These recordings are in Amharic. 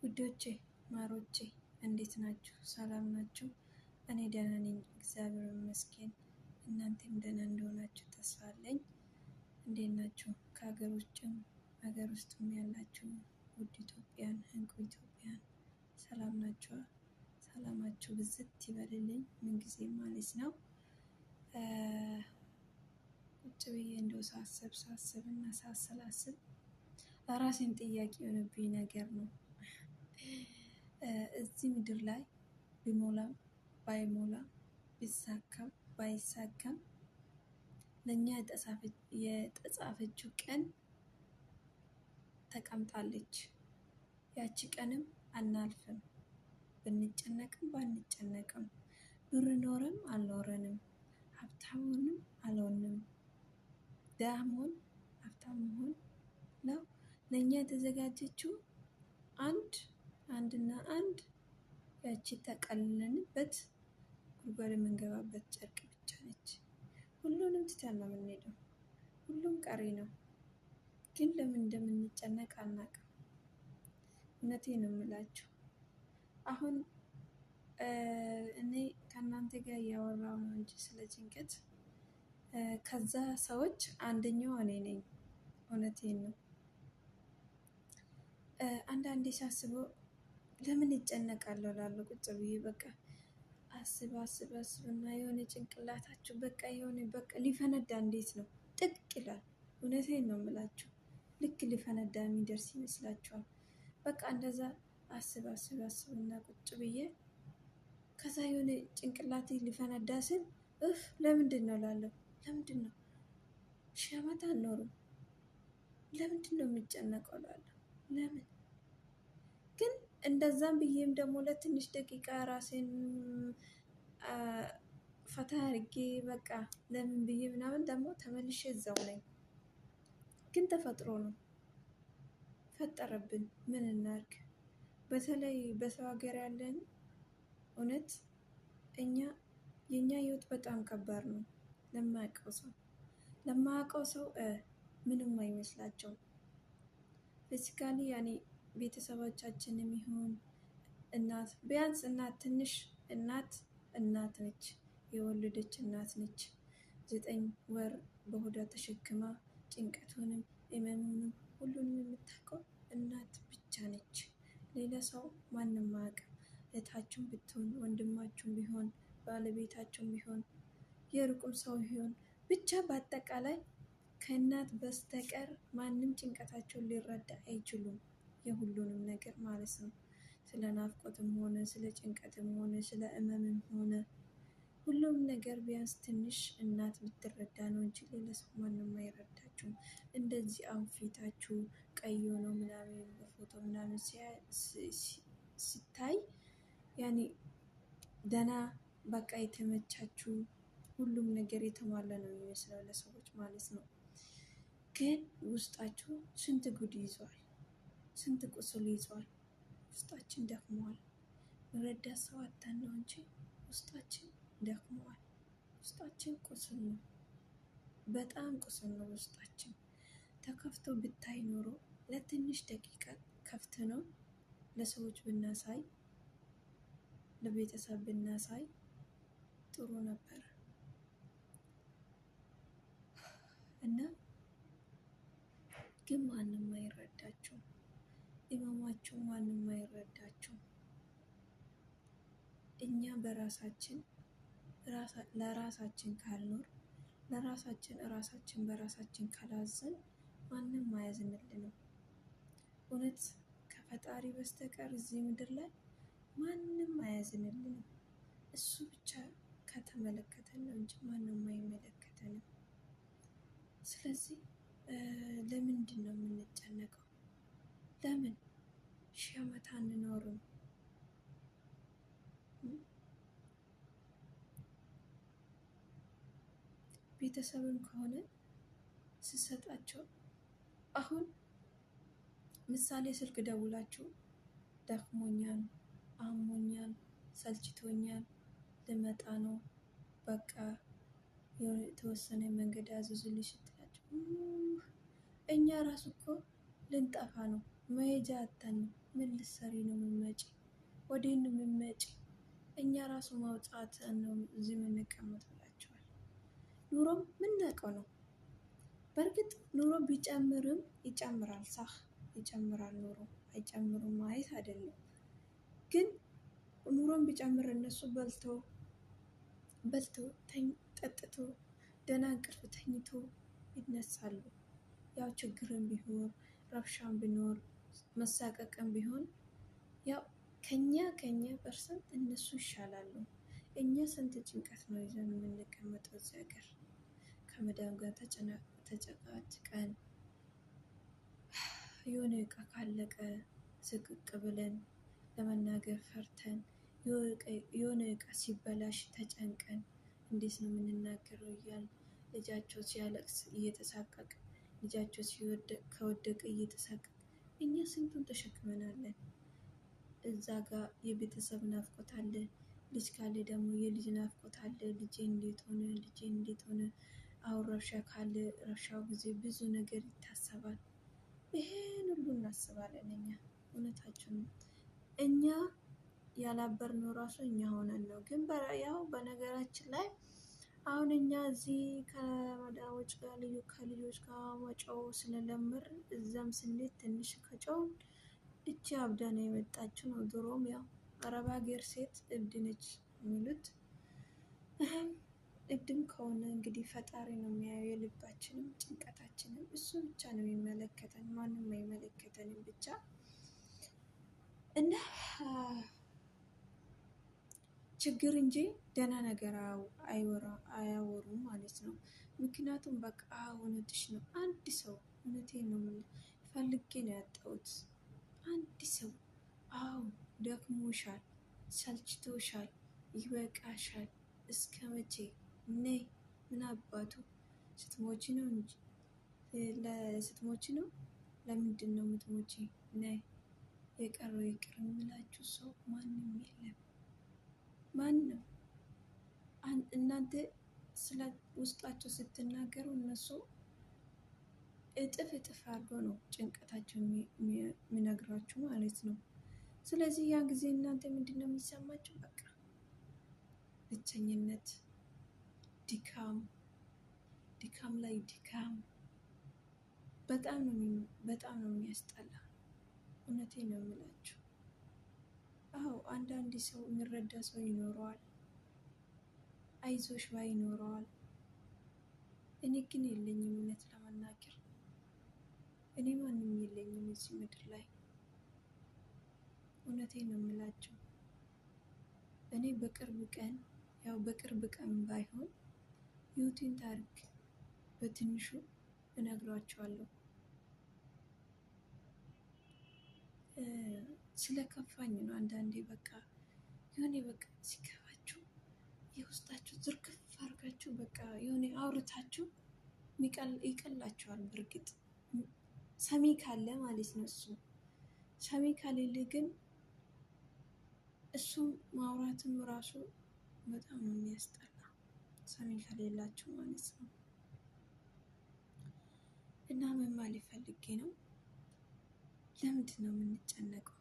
ውዶቼ ማሮቼ እንዴት ናችሁ? ሰላም ናችሁ? እኔ ደህና ነኝ፣ እግዚአብሔር ይመስገን። እናንተም ደህና እንደሆናችሁ ተስፋ አለኝ። እንዴት ናችሁ? ከሀገር ውጭም ሀገር ውስጥም ያላችሁ ውድ ኢትዮጵያን፣ እንቁ ኢትዮጵያን ሰላም ናችሁ? ሰላማችሁ ብዝት ይበልልኝ ምንጊዜ ማለት ነው። ቁጭ ብዬ እንደው ሳስብ እና ሳሰላስብ ለራሴን ጥያቄ የሆነብኝ ነገር ነው። እዚህ ምድር ላይ ቢሞላም ባይሞላም ቢሳካም ባይሳካም ለእኛ የተጻፈችው ቀን ተቀምጣለች። ያቺ ቀንም አናልፍም። ብንጨነቅም ባንጨነቅም፣ ብር ኖረም አልኖረንም፣ ሀብታሙንም አልሆንም፣ ደሃም ሀብታም መሆን ነው ለእኛ የተዘጋጀችው አንድና አንድ ያቺ ተቀልለንበት ጉድጓድ የምንገባበት ጨርቅ ብቻ ነች። ሁሉንም ትተን ነው የምንሄደው። ሁሉም ቀሪ ነው። ግን ለምን እንደምንጨነቅ አናውቅም። እውነቴን ነው የምላችሁ። አሁን እኔ ከእናንተ ጋር እያወራሁ ነው እንጂ ስለ ጭንቀት ከዛ ሰዎች አንደኛው እኔ ነኝ። እውነቴን ነው። አንዳንዴ ሳስበው ለምን ይጨነቃለሁ እላለሁ። ቁጭ ብዬ በቃ አስብና የሆነ ጭንቅላታችሁ በቃ ሊፈነዳ እንዴት ነው ጥቅ ይላል። እውነቴን ነው የምላችሁ። ልክ ሊፈነዳ የሚደርስ ይመስላችኋል። በቃ እንደዛ አስብና ቁጭ ብዬ ከዛ የሆነ ጭንቅላቴ ሊፈነዳ ስል ለምንድን ነው እላለሁ። ለምንድን ነው 1000 ዓመት አንኖርም? ለምንድን ነው የሚጨነቀው እላለሁ። ለምን ግን እንደዛም ብዬም ደግሞ ለትንሽ ደቂቃ ራሴን ፈታ አድርጌ በቃ ለምን ብዬ ምናምን ደግሞ ተመልሼ እዛው ነኝ። ግን ተፈጥሮ ነው ፈጠረብን። ምን እናድርግ? በተለይ በሰው ሀገር ያለን እውነት የኛ ህይወት በጣም ከባድ ነው። ለማያውቀው ሰው ምንም አይመስላቸውም። ፊዚካሊ ያኔ ቤተሰቦቻችንም ይሁን እናት ቢያንስ እናት ትንሽ እናት ነች። የወለደች እናት ነች። 9 ወር በሆዷ ተሸክማ ጭንቀቱንም ህመሙንም ሁሉንም የምታውቀው እናት ብቻ ነች። ሌላ ሰው ማንም አያውቅም። እህታችሁም ብትሆን ወንድማችሁም ቢሆን ባለቤታችሁም ቢሆን የሩቁም ሰው ቢሆን ብቻ በአጠቃላይ ከእናት በስተቀር ማንም ጭንቀታቸውን ሊረዳ አይችሉም። የሁሉንም ነገር ማለት ነው። ስለ ናፍቆትም ሆነ ስለ ጭንቀትም ሆነ ስለ ህመምም ሆነ ሁሉም ነገር ቢያንስ ትንሽ እናት ብትረዳ ነው እንጂ ሌላ ሰው ማንም አይረዳችሁም። እንደዚህ አሁን ፊታችሁ ቀይ ሆኖ ምናምን በፎቶ ምናምን ሲታይ ያኔ ደህና በቃ የተመቻችሁ ሁሉም ነገር የተሟላ ነው የሚመስለው ለሰዎች ማለት ነው። ግን ውስጣችሁ ስንት ጉድ ይዟል፣ ስንት ቁስል ይዟል። ውስጣችን ደክሟል። ረዳት ሰው አጥተን ነው እንጂ ውስጣችን ደክሟል። ውስጣችን ቁስል ነው፣ በጣም ቁስል ነው ውስጣችን። ተከፍቶ ብታይ ኖሮ ለትንሽ ደቂቃ ከፍተ ነው ለሰዎች ብናሳይ፣ ለቤተሰብ ብናሳይ ጥሩ ነበር እና ግን ማንም አይረዳችሁም። ህመማችሁ ማንም አይረዳችሁም። እኛ ለራሳችን ካልኖር ራሳችን በራሳችን ካላዘን ማንም አያዝንልንም። እውነት ከፈጣሪ በስተቀር እዚህ ምድር ላይ ማንም አያዝንልንም። እሱ ብቻ ከተመለከተን ነው እንጂ ማንም አይመለከተንም። ስለዚህ ለምንድን ነው የምንጨነቀው? ለምን 1000 ዓመት አንኖርም? ቤተሰብም ከሆነ ስሰጣቸው አሁን ምሳሌ ስልክ ደውላችሁ ደክሞኛል፣ አሞኛል፣ ሰልችቶኛል፣ ልመጣ ነው በቃ የተወሰነ መንገድ አዘዙልኝ ስትላቸው እኛ ራሱ እኮ ልንጠፋ ነው። መሄጃ አጣን። ምን ልትሰሪ ነው የምትመጪ? ወዴት ነው የምትመጪ? እኛ ራሱ ማውጣት ነው እዚህ የምንቀመጥ ብላችኋል። ኑሮም ምናውቀው ነው። በእርግጥ ኑሮ ቢጨምርም ይጨምራል፣ ሳህ ይጨምራል። ኑሮ አይጨምሩም ማለት አይደለም። ግን ኑሮም ቢጨምር እነሱ በልተው ጠጥቶ ደህና እንቅልፍ ተኝቶ ይነሳሉ። ያው ችግርም ቢሆን ረብሻም ቢኖር መሳቀቅም ቢሆን ያው ከኛ ፐርሰንት እነሱ ይሻላሉ። እኛ ስንት ጭንቀት ነው ይዘን የምንቀመጠው እዚህ ሀገር ከመዳም ጋር ተጨቃጭቀን የሆነ እቃ ካለቀ ስቅቅ ብለን ለመናገር ፈርተን የሆነ እቃ ሲበላሽ ተጨንቀን እንዴት ነው የምንናገረው እያል ልጃቸው ሲያለቅስ እየተሳቀቅ ልጃቸው ከወደቀ እየተሳቀቅ እኛ ስንቱን ተሸክመናለን። እዛ ጋር የቤተሰብ ናፍቆት አለ። ልጅ ካለ ደግሞ የልጅ ናፍቆት አለ። ልጄ እንዴት ሆነ። አሁን ረብሻ ካለ ረብሻው ጊዜ ብዙ ነገር ይታሰባል። ይሄን ሁሉ እናስባለን እኛ። እውነታችን እኛ ያላበርነው ራሱ እኛ ሆነን ነው። ግን ያው በነገራችን ላይ አሁን እኛ እዚህ ከመዳሞች ጋር ከልጆች ጋር መጫው ስለለመር እዛም ስንሄድ ትንሽ ከጨው እቺ አብዳ ነው የመጣችው ነው። ድሮም ያው አረብ ሀገር ሴት እብድ ነች የሚሉት። እብድም ከሆነ እንግዲህ ፈጣሪ ነው የሚያየው የልባችንም ጭንቀታችንም። እሱ ብቻ ነው የሚመለከተን፣ ማንም አይመለከተንም ብቻ እና ችግር እንጂ ደህና ነገር አያወሩም ማለት ነው። ምክንያቱም በቃ እውነትሽ ነው። አንድ ሰው እውነቴን ነው ፈልጌ ነው ያጣሁት። አንድ ሰው አዎ ደክሞሻል፣ ሰልችቶሻል፣ ይበቃሻል፣ እስከ መቼ ነይ። ምን አባቱ ስትሞቺ ነው እንጂ ስትሞቺ ነው። ለምንድን ነው የምትሞቺ? ነይ የቀረው ይቅር የሚላችሁ ሰው ማንም የለም። ማንም እናንተ ስለ ውስጣቸው ስትናገሩ እነሱ እጥፍ አድርገው ነው ጭንቀታቸው የሚነግራችሁ ማለት ነው። ስለዚህ ያን ጊዜ እናንተ ምንድን ነው የሚሰማችሁ? በቃ ብቸኝነት፣ ድካም ላይ ድካም። በጣም ነው የሚያስጠላ። እውነቴን ነው የምላችሁ። አዎ አንዳንድ ሰው የሚረዳ ሰው ይኖረዋል፣ አይዞሽ ባይ ይኖረዋል። እኔ ግን የለኝም። እውነት ለመናገር እኔ ማንም የለኝም እዚህ ምድር ላይ። እውነቴን ነው የምላችሁ። እኔ በቅርብ ቀን ባይሆን ህይወቴን ታሪክ በትንሹ እነግራችኋለሁ። ስለከፋኝ ነው አንዳንዴ በቃ የሆነ በቃ ሲከፋችሁ የውስጣችሁ ዝርግፍ አድርጋችሁ በቃ የሆነ አውርታችሁ ይቀላችኋል። በእርግጥ ሰሚ ካለ ማለት ነው። እሱ ሰሚ ካሌለ ግን እሱም ማውራትም ራሱ በጣም ነው የሚያስጠላ፣ ሰሚ ከሌላችሁ ማለት ነው። እና ምን ማለት ፈልጌ ነው፣ ለምንድን ነው የምንጨነቀው?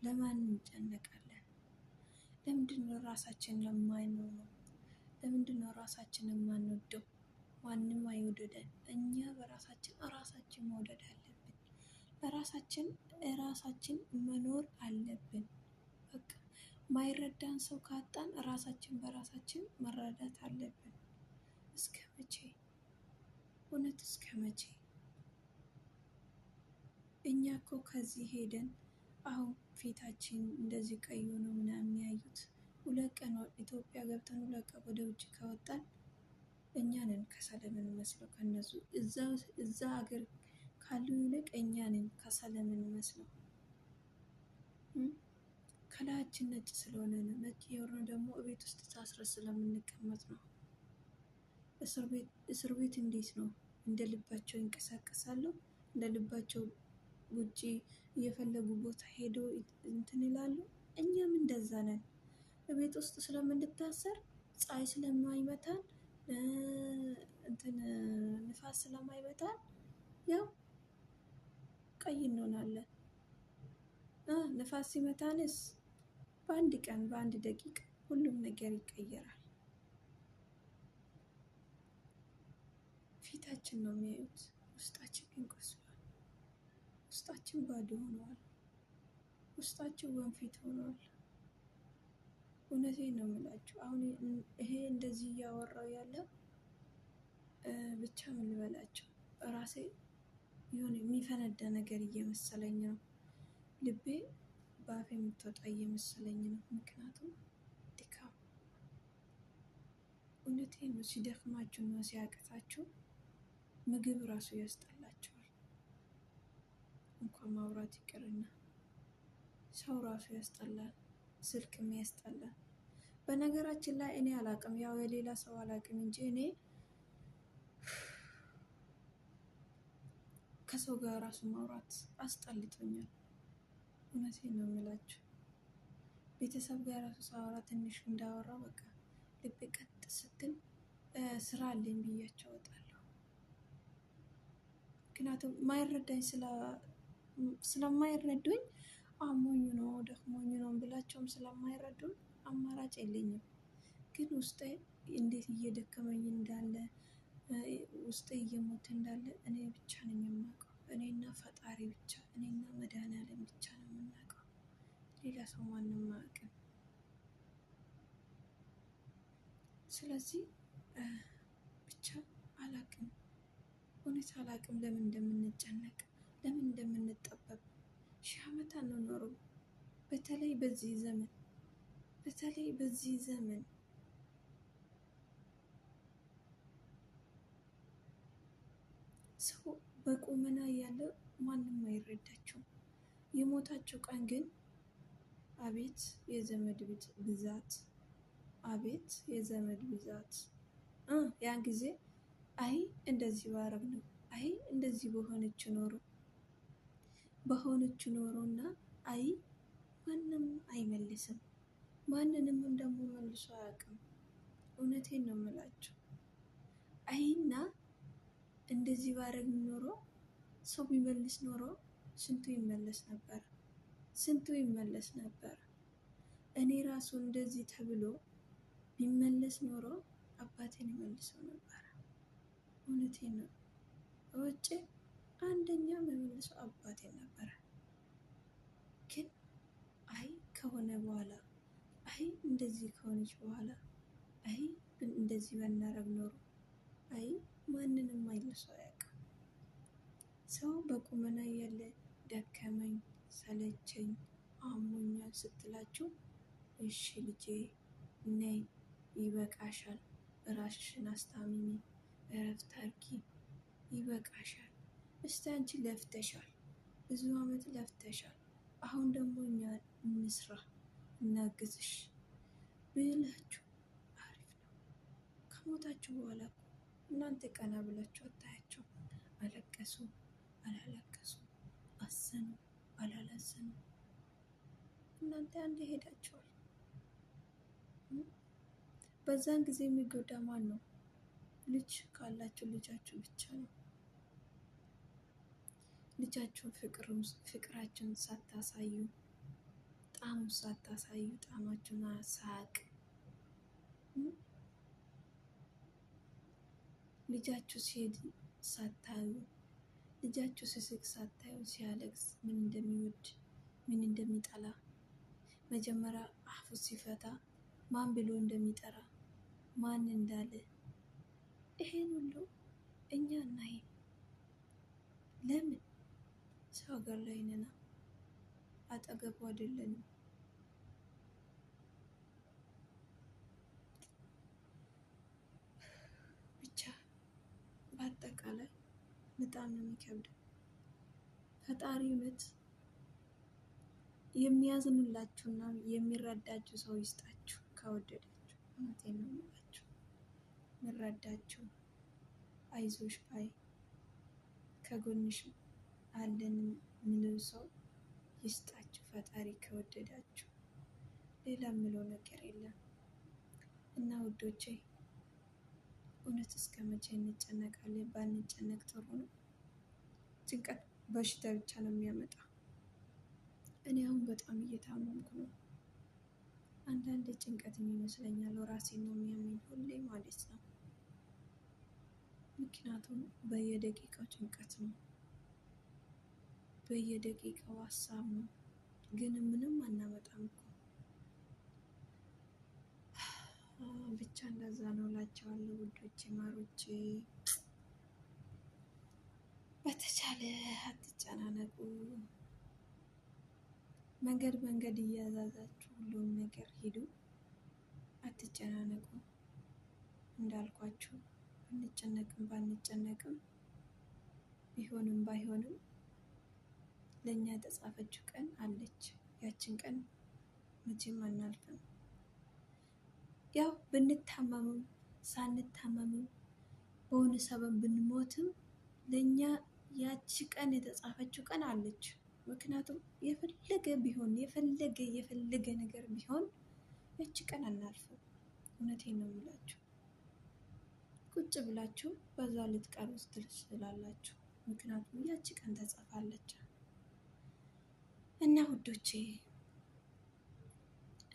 ለማን እንጨነቃለን? ለምንድን ነው ራሳችን ለማይኖረው? ለምንድን ነው ራሳችን የማንወደው? ማንም አይወደደን። እኛ ራሳችን መውደድ አለብን። ራሳችን መኖር አለብን። በቃ ማይረዳን ሰው ካጣን ራሳችን በራሳችን መረዳት አለብን። እስከ መቼ? እውነት እስከ መቼ? እኛ እኮ ከዚህ ሄደን አሁን ፊታችን እንደዚህ ቀይ ሆኖ ምናምን ያዩት 2 ቀን ኢትዮጵያ ገብተን 2 ቀን ወደ ውጭ ከወጣን እኛ ነን ከሰል የምንመስለው ከነሱ። እዛ ሀገር ካሉ ይልቅ እኛ ነን ከሰል የምንመስለው። ከላያችን ነጭ ስለሆነ ነው። ነጭ የሆነው ደግሞ እቤት ውስጥ ታስረን ስለምንቀመጥ ነው። እስር ቤት እንዴት ነው? እንደ ልባቸው ይንቀሳቀሳሉ። እንደ ልባቸው ውጪ እየፈለጉ ቦታ ሄደው እንትን ይላሉ። እኛም እንደዛ ነን። በቤት ውስጥ ስለምንታሰር ፀሐይ ስለማይመታን ንፋስ ስለማይመታን ያው ቀይ እንሆናለን። ንፋስ ሲመታንስ በአንድ ቀን በአንድ ደቂቃ ሁሉም ነገር ይቀየራል። ፊታችን ነው የሚያዩት፣ ውስጣችን ግን ቆስሏል። ውስጣችን ባዶ ሆኗል። ውስጣችን ወንፊት ሆኗል። እውነቴን ነው የምላችሁ። አሁን ይሄ እንደዚህ እያወራው ያለ ብቻ ምን ልበላቸው፣ ራሴ የሆነ የሚፈነዳ ነገር እየመሰለኝ ነው። ልቤ በአፌ የምትወጣ እየመሰለኝ ነው። ምክንያቱም ድካም፣ እውነቴን ነው። ሲደክማችሁና ሲያቅታችሁ ምግብ ራሱ ያስጠላቸዋል። እንኳን ማውራት ይቅርና ሰው ራሱ ያስጠላል። ስልክም ያስጠላል። በነገራችን ላይ እኔ አላቅም፣ ያው የሌላ ሰው አላቅም እንጂ እኔ ከሰው ጋር ራሱ ማውራት አስጠልቶኛል። እውነቴን ነው የምላችሁ። ቤተሰብ ጋር ራሱ ሳወራ ትንሽ እንዳወራ በቃ ልቤ ቀጥ ስትል ስራ አለኝ ብያቸው እወጣለሁ። ምክንያቱም ማይረዳኝ ስለማይረዱኝ አሞኝ ነው ደክሞኝ ነው ብላቸውም ስለማይረዱኝ አማራጭ የለኝም። ግን ውስጤ እንዴት እየደከመኝ እንዳለ ውስጤ እየሞተ እንዳለ እኔ ብቻ ነኝ የማውቀው። እኔና ፈጣሪ ብቻ፣ እኔና መድኃኒዓለም ብቻ ነው የምናውቀው። ሌላ ሰው ማንም አያውቅም። ስለዚህ ብቻ አላቅም፣ እውነት አላቅም ለምን እንደምንጨነቅ፣ ለምን እንደምንጠበብ። ሺህ ዓመት አንኖርም። በተለይ በዚህ ዘመን ሰው በቁመና ያለ ማንም አይረዳቸውም። የሞታቸው ቀን ግን አቤት የዘመድ ብዛት፣ አቤት የዘመድ ብዛት። ያን ጊዜ አይ እንደዚህ ባረግ ነው፣ አይ እንደዚህ በሆነች ኖሮና አይ ማንም አይመልስም። ማንንም ደግሞ መልሶ አያውቅም። እውነቴን ነው የምላቸው። አይና እንደዚህ ባረግ ኖሮ ሰው ቢመልስ ኖሮ ስንቱ ይመለስ ነበር። እኔ ራሱ እንደዚህ ተብሎ ቢመለስ ኖሮ አባቴን ይመልሰው ነበር። እውነቴን ነው። ውጭ አንደኛ መመልሰው አባቴን ነበረ። ግን አይ ከሆነ በኋላ፣ አይ እንደዚህ ከሆነች በኋላ፣ አይ እንደዚህ በናረግ ኖሮ፣ አይ ማንንም አይልሶ አያውቅም። ሰው በቁመና ያለ ደከመኝ፣ ሰለቸኝ፣ አሞኛል ስትላችሁ እሺ ልጄ ነይ ይበቃሻል፣ ራስሽን አስታምሚ፣ እረፍት አድርጊ፣ ይበቃሻል። እስቲ አንቺ ለፍተሻል፣ ብዙ ዓመት ለፍተሻል። አሁን ደግሞ እኛ እንስራ፣ እናግዝሽ ብላችሁ አሪፍ ነው። ከሞታችሁ በኋላ እናንተ ቀና ብላችሁ አታያቸው። አለቀሱ አላለቀሱ፣ አዘኑ አላላዘኑ፣ እናንተ አንድ ሄዳችኋል። በዛን ጊዜ የሚጎዳ ማን ነው? ልጅ ካላችሁ ልጃችሁ ብቻ ነው። ልጃችሁን ፍቅራችሁን ሳታሳዩ፣ ጣዕሙን ሳታሳዩ፣ ጣዕማችሁን ሳያውቅ ልጃችሁ ሲሄድ ሳታዩ፣ ልጃችሁ ሲስቅ ሳታዩ፣ ሲያለቅስ ምን እንደሚወድ ምን እንደሚጠላ፣ መጀመሪያ አፉ ሲፈታ ማን ብሎ እንደሚጠራ ማን እንዳለ ይሄን ሁሉ እኛ እናይ። ለምን? ሰው ሀገር ላይ ነና፣ አጠገቡ አይደለንም። ብቻ በአጠቃላይ በጣም ነው የሚከብደው። ፈጣሪ እውነት የሚያዝንላችሁና የሚረዳችሁ ሰው ይስጣችሁ ከወደዳችሁ። እውነቴን ነው የምላችሁ። የሚረዳችሁ አይዞሽ ባይ ከጎንሽ አለን የሚለው ሰው ይስጣችሁ ፈጣሪ ከወደዳችሁ። ሌላ የምለው ነገር የለም እና ውዶቼ፣ እውነት እስከ መቼ እንጨነቃለን? ባንጨነቅ ጥሩ ነው። ጭንቀት በሽታ ብቻ ነው የሚያመጣው። እኔ አሁን በጣም እየታመምኩ ነው። አንዳንድ ጭንቀትም ይመስለኛል ራሴን ነው የሚያመኝ ሁሌ ማለት ነው። ምክንያቱም በየደቂቃው ጭንቀት ነው፣ በየደቂቃው ሀሳብ ነው፣ ግን ምንም አናመጣም እኮ። ብቻ እንደዛ ነው እላቸዋለሁ ውዶቼ ማሮቼ። በተቻለ አትጨናነቁ። መንገድ መንገድ እያዛዛችሁ ሁሉም ነገር ሂዱ፣ አትጨናነቁ። እንዳልኳችሁ ብንጨነቅም ባንጨነቅም ቢሆንም ባይሆንም ለእኛ የተጻፈችው ቀን አለች። ያችን ቀን መቼም አናልፍም። ያው ብንታመምም ሳንታመምም በሆነ ሰበብ ብንሞትም ለእኛ ያቺ ቀን የተጻፈችው ቀን አለች። ምክንያቱም የፈለገ ቢሆን የፈለገ ነገር ቢሆን ያቺ ቀን አናልፍም። እውነቴን ነው የምላችሁ። ቁጭ ብላችሁ በዛ ልትቀሩ ትችላላችሁ። ምክንያቱም ያቺ ቀን ተጽፋለች እና ውዶቼ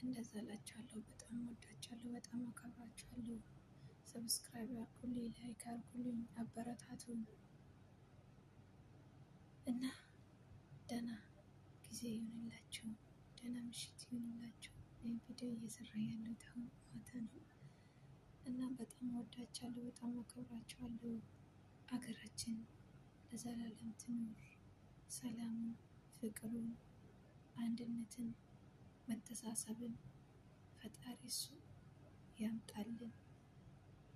እንደዛ እላችኋለሁ። በጣም ወዳችኋለሁ፣ በጣም አከብራችኋለሁ። ሰብስክራይብ አድርጉልኝ፣ ላይክ አድርጉልኝ፣ አበረታቱኝ እና ደህና ጊዜ ይሁንላችሁ፣ ደህና ምሽት ይሁንላችሁ። ይህን ቪዲዮ እየሰራ ያለሁት አሁን ማታ ነው እና በጣም ወዳችኋለሁ፣ በጣም አከብራችኋለሁ። አገራችን ለዘላለም ትኑር። ሰላምን፣ ፍቅሩን፣ አንድነትን፣ መተሳሰብን ፈጣሪ እሱ ያምጣልን።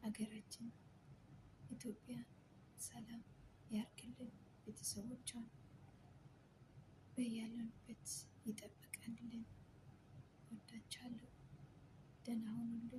አገራችን ኢትዮጵያ ሰላም ያርግልን። ቤተሰቦቿን በያለንበት ይጠብቀንልን። ወዳችኋለሁ። ደህና ሁኑልኝ።